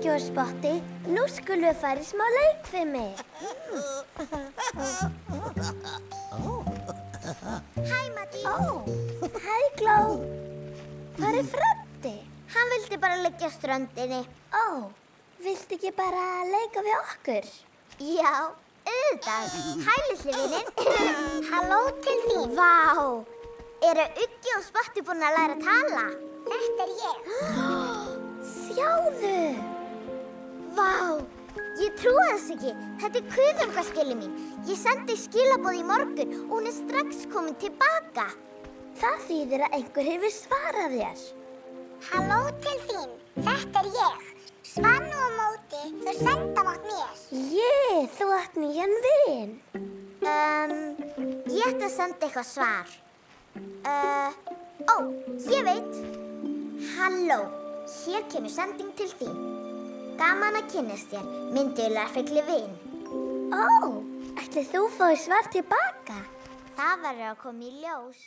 Uggi og Spotti, nú skulum við fara í smá leikfimi. Hæ, Maddý. Hæ, Gló. Hvar er Freddi? Hann vildi bara liggja á ströndinni. Viltu ekki bara leika við okkur? Já, auðvitað. Hæ, litli vininn. Halló til þín. Vá, eru Uggi og Spotti búin að læra að tala? Þetta er ég. Sjáðu. Vá, ég trúi þess ekki. Þetta er kuðungaskilin mín. Ég sendi skilaboð í morgun og hún er strax komin tilbaka. Það þýðir að einhver hefur svarað þér. Halló til þín. Þetta er ég. Svannu á móti, þú senda mátt mér. Þú átt nýjan vin. Ég ætti að senda eitthvað svar. Ég veit. Halló, hér kemur sending til þín. Gaman að kynnast þér, myndularfugli vin. Ætli þú fáir svar tilbaka? Það verður að koma í ljós.